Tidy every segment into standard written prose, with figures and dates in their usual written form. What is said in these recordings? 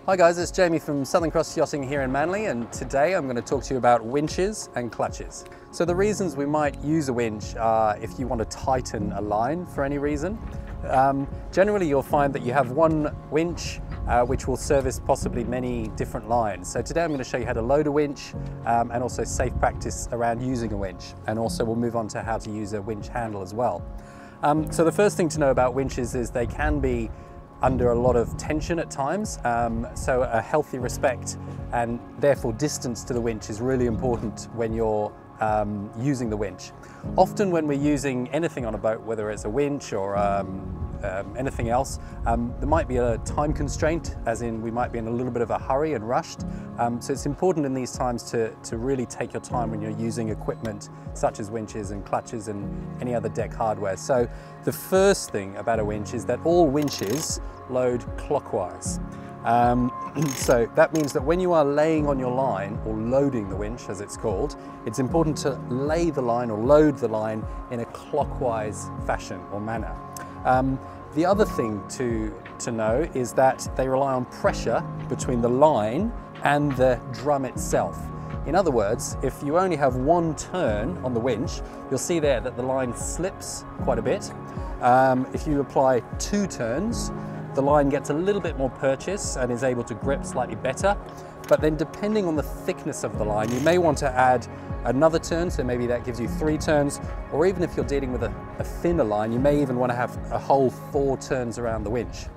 Hi guys, it's Jamie from Southern Cross Yachting here in Manly, and today I'm going to talk to you about winches and clutches. So the reasons we might use a winch are if you want to tighten a line for any reason. Generally you'll find that you have one winch which will service possibly many different lines. So today I'm going to show you how to load a winch and also safe practice around using a winch, and also we'll move on to how to use a winch handle as well. So the first thing to know about winches is they can be under a lot of tension at times, so a healthy respect and therefore distance to the winch is really important when you're using the winch. Often when we're using anything on a boat, whether it's a winch or anything else, there might be a time constraint, as in we might be in a little bit of a hurry and rushed. So it's important in these times to really take your time when you're using equipment such as winches and clutches and any other deck hardware. So the first thing about a winch is that all winches load clockwise. So that means that when you are laying on your line, or loading the winch as it's called, it's important to lay the line or load the line in a clockwise fashion or manner. The other thing to know is that they rely on pressure between the line and the drum itself. In other words, if you only have one turn on the winch, you'll see there that the line slips quite a bit. If you apply two turns, the line gets a little bit more purchase and is able to grip slightly better. But then depending on the thickness of the line, you may want to add another turn, so maybe that gives you 3 turns, or even if you're dealing with a thinner line, you may even want to have a whole 4 turns around the winch.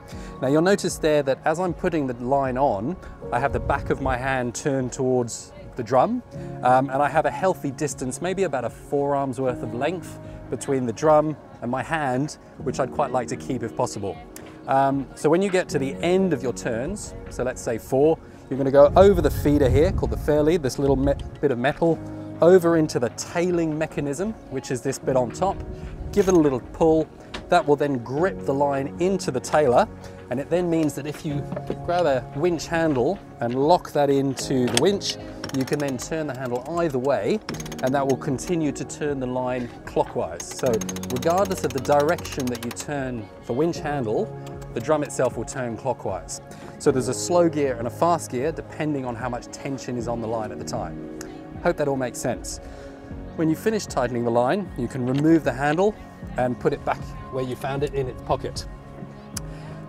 Now you'll notice there that as I'm putting the line on, I have the back of my hand turned towards the drum, and I have a healthy distance, maybe about a forearm's worth of length between the drum and my hand, which I'd quite like to keep if possible. So when you get to the end of your turns, so let's say 4, you're going to go over the feeder here, called the fairlead, this little bit of metal, over into the tailing mechanism, which is this bit on top. Give it a little pull. That will then grip the line into the tailer, and it then means that if you grab a winch handle and lock that into the winch, you can then turn the handle either way, and that will continue to turn the line clockwise. So regardless of the direction that you turn the winch handle, the drum itself will turn clockwise. So there's a slow gear and a fast gear depending on how much tension is on the line at the time. Hope that all makes sense. When you finish tightening the line, you can remove the handle and put it back where you found it in its pocket.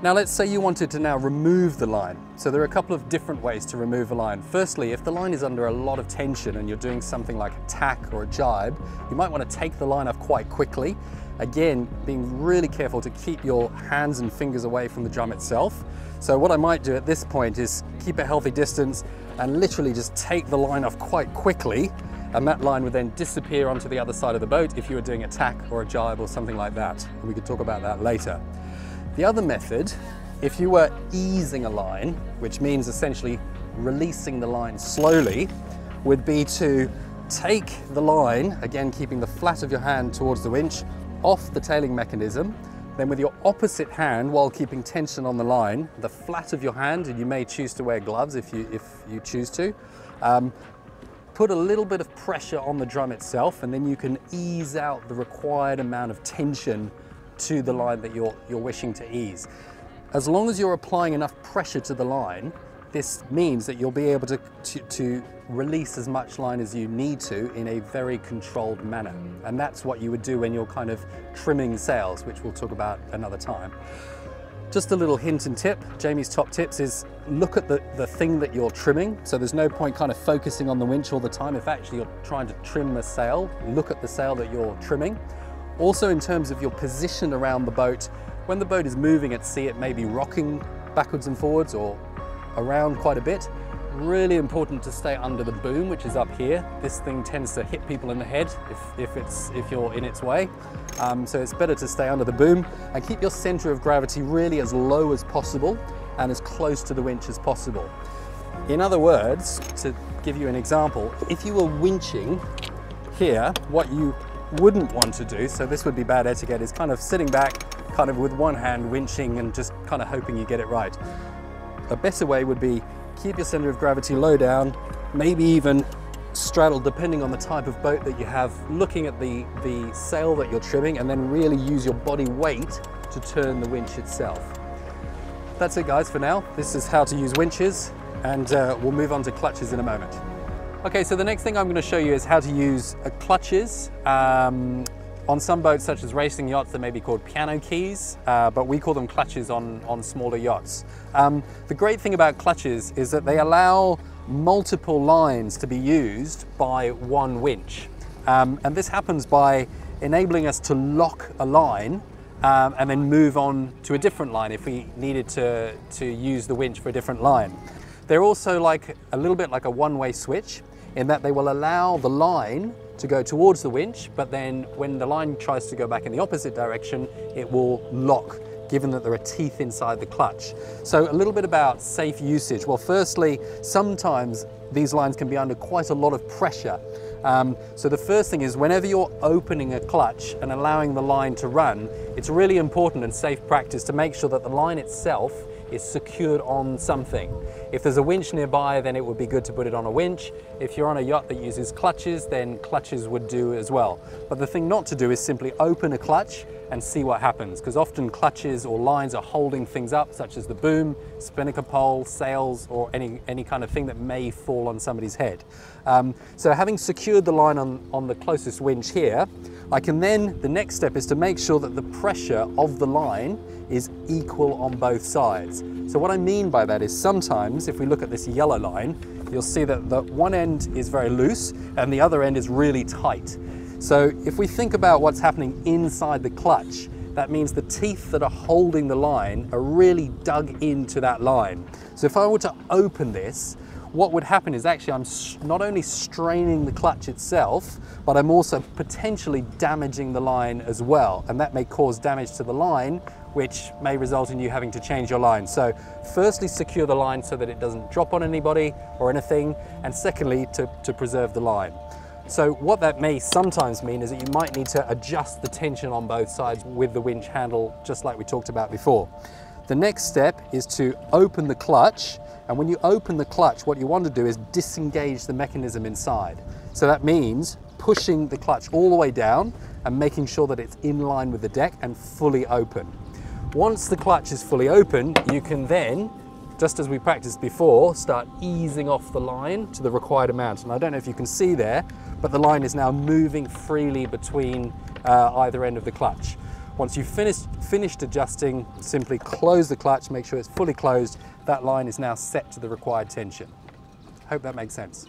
Now let's say you wanted to now remove the line. So there are a couple of different ways to remove a line. Firstly, if the line is under a lot of tension and you're doing something like a tack or a jibe, you might want to take the line off quite quickly. Again, being really careful to keep your hands and fingers away from the drum itself. So what I might do at this point is keep a healthy distance and literally just take the line off quite quickly, and that line would then disappear onto the other side of the boat if you were doing a tack or a jibe or something like that. We could talk about that later. The other method, if you were easing a line, which means essentially releasing the line slowly, would be to take the line, again keeping the flat of your hand towards the winch, off the tailing mechanism, then with your opposite hand, while keeping tension on the line, the flat of your hand, and you may choose to wear gloves if you choose to, put a little bit of pressure on the drum itself, and then you can ease out the required amount of tension to the line that you're wishing to ease. As long as you're applying enough pressure to the line, this means that you'll be able to release as much line as you need to in a very controlled manner. And that's what you would do when you're kind of trimming sails, which we'll talk about another time. Just a little hint and tip, Jamie's top tips is look at the thing that you're trimming. So there's no point kind of focusing on the winch all the time. If actually you're trying to trim the sail, look at the sail that you're trimming. Also in terms of your position around the boat, when the boat is moving at sea, it may be rocking backwards and forwards or around quite a bit. Really important to stay under the boom, which is up here. This thing tends to hit people in the head if you're in its way. So it's better to stay under the boom and keep your center of gravity really as low as possible and as close to the winch as possible. In other words, to give you an example, if you were winching here, what you wouldn't want to do, so this would be bad etiquette, is kind of sitting back, kind of with one hand winching and just kind of hoping you get it right. A better way would be keep your center of gravity low down, maybe even straddle depending on the type of boat that you have, looking at the sail that you're trimming, and then really use your body weight to turn the winch itself. that's it guys for now. This is how to use winches, and we'll move on to clutches in a moment. Okay, so the next thing I'm going to show you is how to use clutches. On some boats, such as racing yachts, they may be called piano keys, but we call them clutches on smaller yachts. The great thing about clutches is that they allow multiple lines to be used by one winch. And this happens by enabling us to lock a line and then move on to a different line if we needed to use the winch for a different line. They're also like a little bit like a one-way switch, in that they will allow the line to go towards the winch, but then when the line tries to go back in the opposite direction, it will lock, given that there are teeth inside the clutch. So a little bit about safe usage. Well, firstly, sometimes these lines can be under quite a lot of pressure. So the first thing is, whenever you're opening a clutch and allowing the line to run, it's really important and safe practice to make sure that the line itself is secured on something. If there's a winch nearby, then it would be good to put it on a winch. If you're on a yacht that uses clutches, then clutches would do as well. But the thing not to do is simply open a clutch and see what happens, because often clutches or lines are holding things up, such as the boom, spinnaker pole, sails, or any kind of thing that may fall on somebody's head. So having secured the line on the closest winch here, the next step is to make sure that the pressure of the line is equal on both sides. So what I mean by that is, sometimes if we look at this yellow line, you'll see that the one end is very loose and the other end is really tight. So if we think about what's happening inside the clutch, that means the teeth that are holding the line are really dug into that line. So if I were to open this, what would happen is actually I'm not only straining the clutch itself, but I'm also potentially damaging the line as well. And that may cause damage to the line, which may result in you having to change your line. So firstly, secure the line so that it doesn't drop on anybody or anything. And secondly, to preserve the line. So what that may sometimes mean is that you might need to adjust the tension on both sides with the winch handle, just like we talked about before. The next step is to open the clutch. And when you open the clutch, what you want to do is disengage the mechanism inside. So that means pushing the clutch all the way down and making sure that it's in line with the deck and fully open. Once the clutch is fully open, you can then, just as we practiced before, start easing off the line to the required amount. And I don't know if you can see there, but the line is now moving freely between either end of the clutch. Once you've finished adjusting, simply close the clutch, make sure it's fully closed. That line is now set to the required tension. Hope that makes sense.